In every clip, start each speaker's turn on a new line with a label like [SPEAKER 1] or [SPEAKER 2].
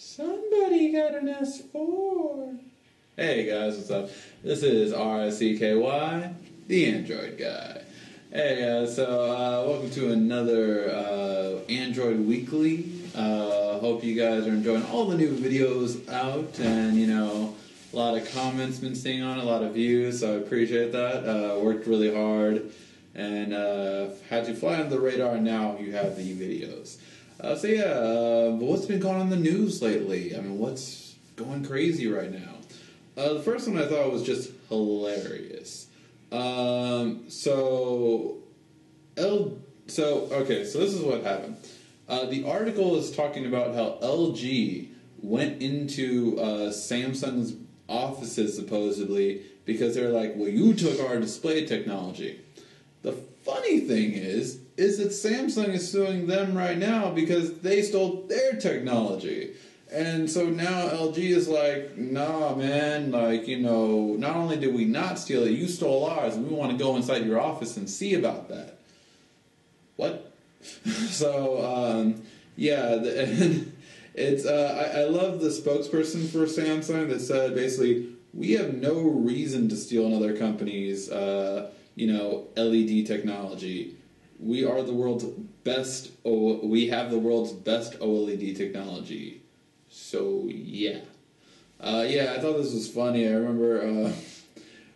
[SPEAKER 1] Somebody got an S4. Hey guys, what's up? This is RSCKY, the Android guy. Hey guys, so welcome to another Android Weekly. Hope you guys are enjoying all the new videos out, and a lot of comments been seeing on it, a lot of views, so I appreciate that. Worked really hard and had to fly under the radar, and now you have the videos. But what's been going on in the news lately? I mean, what's going crazy right now? The first one I thought was just hilarious. So this is what happened. The article is talking about how LG went into Samsung's offices supposedly because they're like, well, you took our display technology. The funny thing is that Samsung is suing them right now because they stole their technology. And so now LG is like, nah, man, not only did we not steal it, you stole ours, and we want to go inside your office and see about that. What? So, I love the spokesperson for Samsung that said basically, we have no reason to steal another company's, LED technology. We are the world's best, we have the world's best OLED technology. So, yeah. I thought this was funny. I remember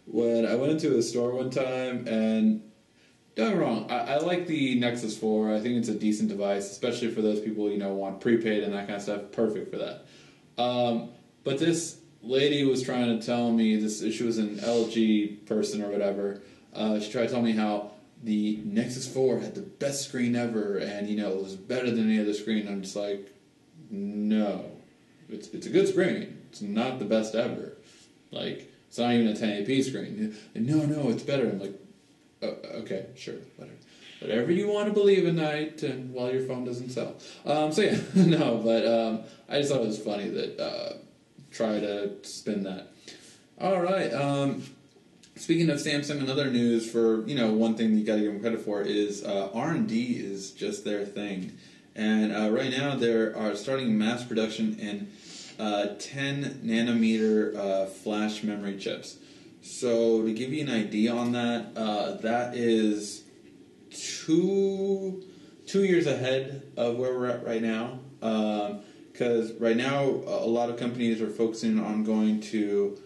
[SPEAKER 1] when I went into a store one time, and don't get me wrong, I like the Nexus 4. I think it's a decent device, especially for those people, want prepaid and that kind of stuff. Perfect for that. But this lady was trying to tell me, she was an LG person or whatever, she tried to tell me how the Nexus 4 had the best screen ever, and, it was better than any other screen. I'm just like, no. It's a good screen. It's not the best ever. Like, it's not even a 1080p screen. No, it's better. I'm like, okay, sure, whatever you want to believe at night, and while your phone doesn't sell. I just thought it was funny that try to spin that. All right. Speaking of Samsung, another news for one thing you got to give them credit for is R&D is just their thing. And right now they are starting mass production in 10 nanometer flash memory chips. So to give you an idea on that, that is two years ahead of where we're at right now. Because right now a lot of companies are focusing on going to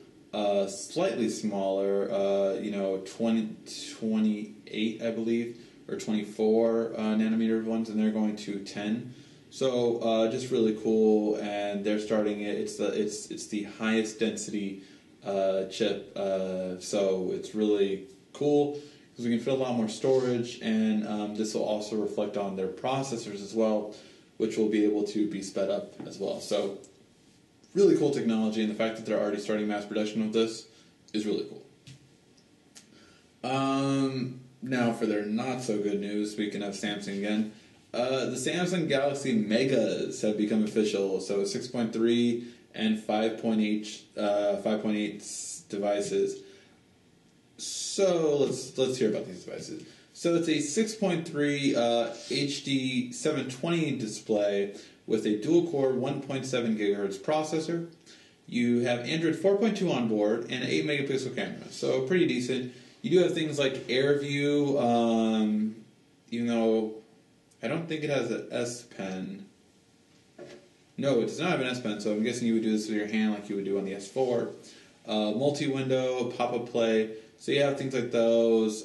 [SPEAKER 1] slightly smaller, 28, I believe, or 24 nanometer ones, and they're going to 10. So just really cool, and they're starting it. It's the highest density chip, so it's really cool because we can fit a lot more storage, and this will also reflect on their processors as well, which will be able to be sped up as well. So really cool technology, and the fact that they're already starting mass production of this is really cool. Now for their not so good news, speaking of Samsung again, the Samsung Galaxy Megas have become official. So 6.3 and 5.8 devices. So let's hear about these devices. So it's a 6.3 HD 720 display with a dual-core 1.7 GHz processor. You have Android 4.2 on board and an 8 megapixel camera, so pretty decent. You do have things like AirView, even though I don't think it has an S Pen. No, it does not have an S Pen, so I'm guessing you would do this with your hand like you would do on the S4. Multi-window, pop-up play, so you have things like those,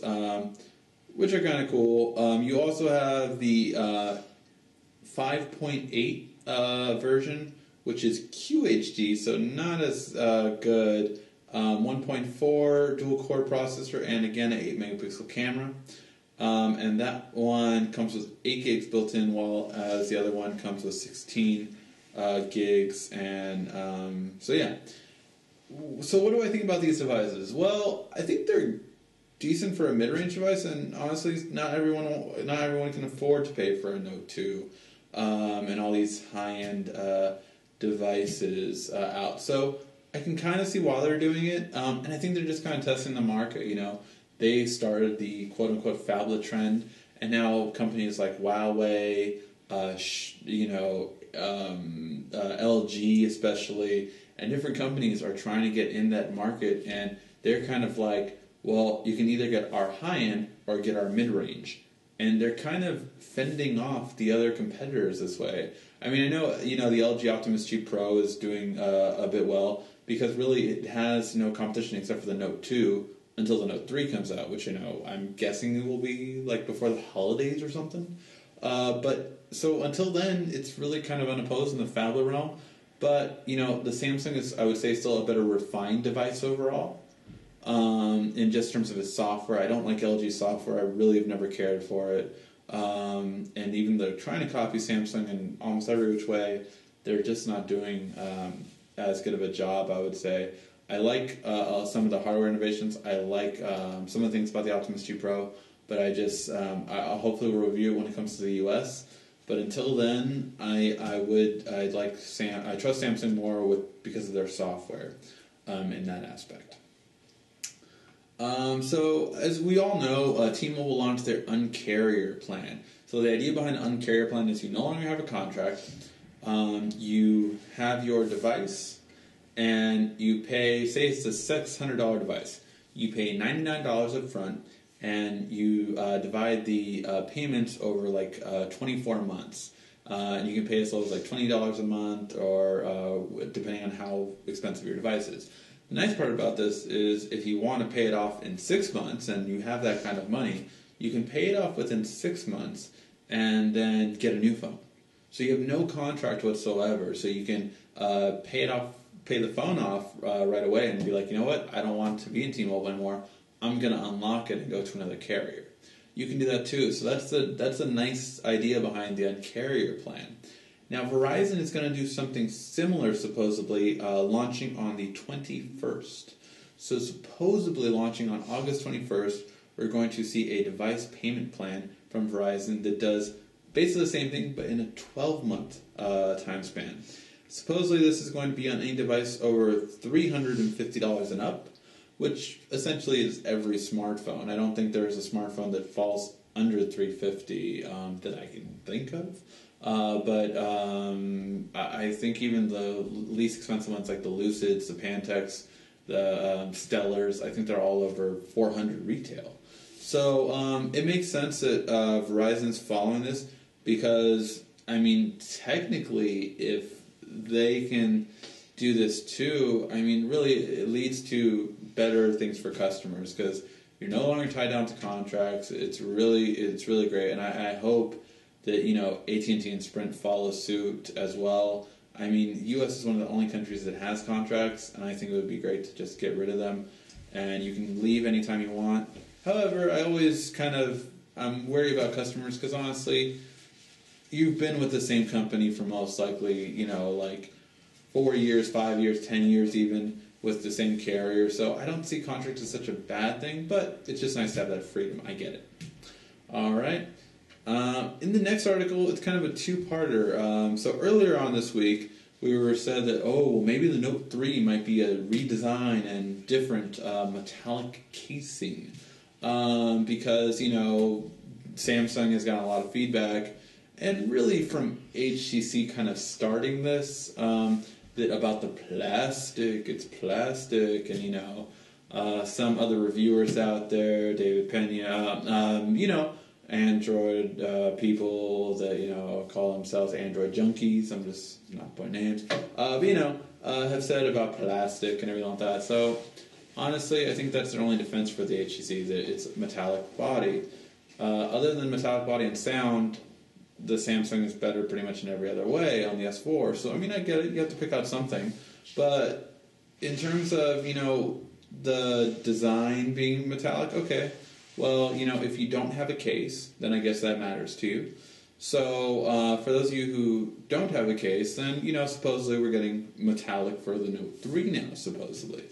[SPEAKER 1] which are kind of cool. You also have the 5.8 version, which is QHD, so not as good. 1.4 dual-core processor, and again, an 8 megapixel camera. And that one comes with 8 gigs built in, while as the other one comes with 16 gigs. And So what do I think about these devices? Well, I think they're decent for a mid-range device, and honestly, not everyone can afford to pay for a Note 2 and all these high-end devices out. So I can kind of see why they're doing it, and I think they're just kind of testing the market. They started the quote-unquote phablet trend, and now companies like Huawei, LG especially, and different companies are trying to get in that market, and they're kind of like, well, you can either get our high end or get our mid range, and they're kind of fending off the other competitors this way. I mean, I know the LG Optimus G Pro is doing a bit well because really it has no competition except for the Note 2 until the Note 3 comes out, which I'm guessing it will be like before the holidays or something. But so until then, it's really kind of unopposed in the phablet realm. But the Samsung is, I would say, still a better refined device overall. In just terms of its software, I don't like LG software. I really have never cared for it. And even though trying to copy Samsung in almost every which way, they're just not doing as good of a job, I would say. I like some of the hardware innovations. I like some of the things about the Optimus G Pro, but I just I'll hopefully will review it when it comes to the US. But until then, I trust Samsung more because of their software in that aspect. So as we all know, T-Mobile launched their Un-carrier plan. So the idea behind the Un-carrier plan is you no longer have a contract. You have your device, and you pay, say it's a $600 device. You pay $99 up front, and you divide the payments over 24 months. And you can pay as low as $20 a month, or depending on how expensive your device is. The nice part about this is if you want to pay it off in 6 months and you have that kind of money, you can pay it off within 6 months and then get a new phone. So you have no contract whatsoever. So you can pay the phone off right away and be like, you know what, I don't want to be in T-Mobile anymore. I'm going to unlock it and go to another carrier. You can do that too. So that's a nice idea behind the Un-carrier plan. Now, Verizon is going to do something similar, supposedly, launching on the 21st. So, supposedly launching on August 21st, we're going to see a device payment plan from Verizon that does basically the same thing, but in a 12-month time span. Supposedly, this is going to be on any device over $350 and up, which essentially is every smartphone. I don't think there's a smartphone that falls under $350 that I can think of. But I think even the least expensive ones like the Lucids, the Pantex, the Stellars, I think they're all over $400 retail. So it makes sense that Verizon's following this because, I mean, technically, if they can do this too, I mean, really it leads to better things for customers because you're no longer tied down to contracts. It's really great, and I hope that AT&T and Sprint follow suit as well. I mean, U.S. is one of the only countries that has contracts, and I think it would be great to just get rid of them, and you can leave anytime you want. However, I always I'm worried about customers because honestly, you've been with the same company for most likely, 4 years, 5 years, 10 years even with the same carrier. So I don't see contracts as such a bad thing, but it's just nice to have that freedom. I get it. All right. In the next article, it's kind of a two-parter. So earlier on this week, we were said that, maybe the Note 3 might be a redesign and different metallic casing. Because, Samsung has gotten a lot of feedback, and really from HTC kind of starting this, that about the plastic, it's plastic, and, some other reviewers out there, David Pena, Android people that call themselves Android junkies. I'm just not putting names, have said about plastic and everything like that. So honestly, I think that's their only defense for the HTC, that it's metallic body. Other than metallic body and sound, the Samsung is better pretty much in every other way on the S4. So I mean, I get it. You have to pick out something, but in terms of the design being metallic, okay. Well, if you don't have a case, then I guess that matters to you. So, for those of you who don't have a case, then, supposedly we're getting metallic for the Note 3 now, supposedly.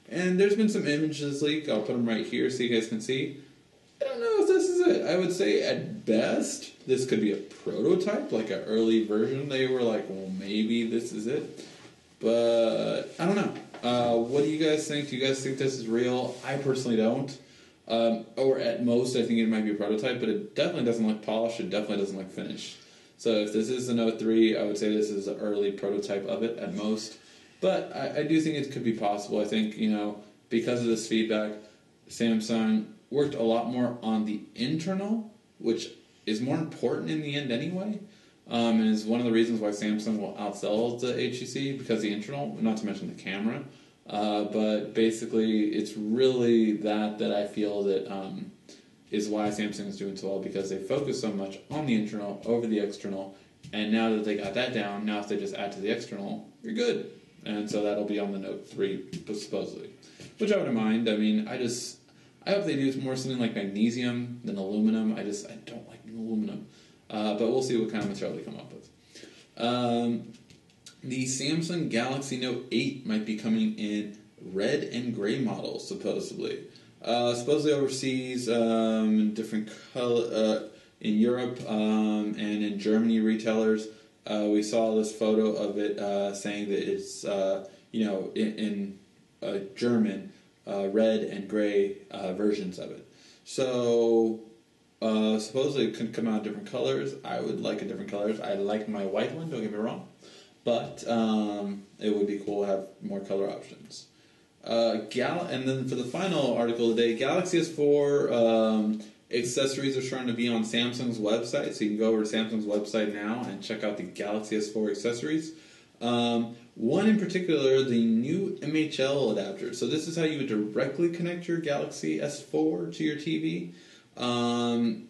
[SPEAKER 1] And there's been some images leaked. I'll put them right here so you guys can see. I don't know if this is it. I would say, at best, this could be a prototype, like an early version. They were like, well, maybe this is it. But, I don't know. What do you guys think? Do you guys think this is real? I personally don't. Or at most, I think it might be a prototype, but it definitely doesn't look polished. It definitely doesn't look finished. So if this is the Note 3, I would say this is an early prototype of it at most. But I do think it could be possible. I think, because of this feedback, Samsung worked a lot more on the internal, which is more important in the end anyway. And is one of the reasons why Samsung will outsell the HTC, because the internal, not to mention the camera. But basically, it's really that I feel that is why Samsung is doing so well, because they focus so much on the internal over the external. And now that they got that down, now if they just add to the external, you're good. And so that'll be on the Note 3, supposedly. Which I wouldn't mind. I mean, I hope they do more something like magnesium than aluminum. I don't like aluminum. But we'll see what kind of material they come up with. The Samsung Galaxy Note 8 might be coming in red and gray models, supposedly. Supposedly overseas, in different color, in Europe and in Germany retailers. We saw this photo of it saying that it's, in German, red and gray versions of it. So, supposedly it could come out in different colors. I would like a different colors. I like my white one, don't get me wrong. But it would be cool to have more color options. And then for the final article today, Galaxy S4 accessories are starting to be on Samsung's website, so you can go over to Samsung's website now and check out the Galaxy S4 accessories. One in particular, the new MHL adapter. So this is how you would directly connect your Galaxy S4 to your TV.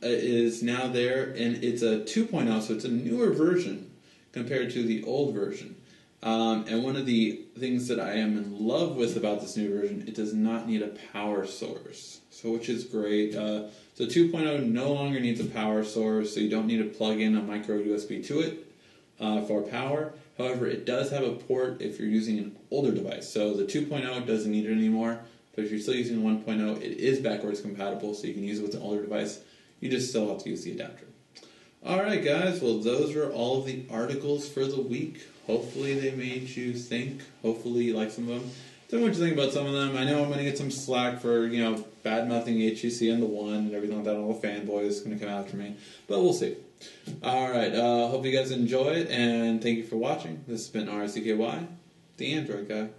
[SPEAKER 1] Is now there, and it's a 2.0, so it's a newer version compared to the old version. And one of the things that I am in love with about this new version, it does not need a power source, so which is great. So 2.0 no longer needs a power source, so you don't need to plug in a micro USB to it for power. However, it does have a port if you're using an older device. So the 2.0 doesn't need it anymore, but if you're still using 1.0, it is backwards compatible, so you can use it with an older device. You just still have to use the adapter. Alright guys, well those were all of the articles for the week. Hopefully they made you think. Hopefully you like some of them. Tell me what you think about some of them. I know I'm going to get some slack for, bad-mouthing HTC and the One and everything like that. All the fanboys going to come after me. But we'll see. Alright, hope you guys enjoy it, and thank you for watching. This has been RSCKY, the Android Guy.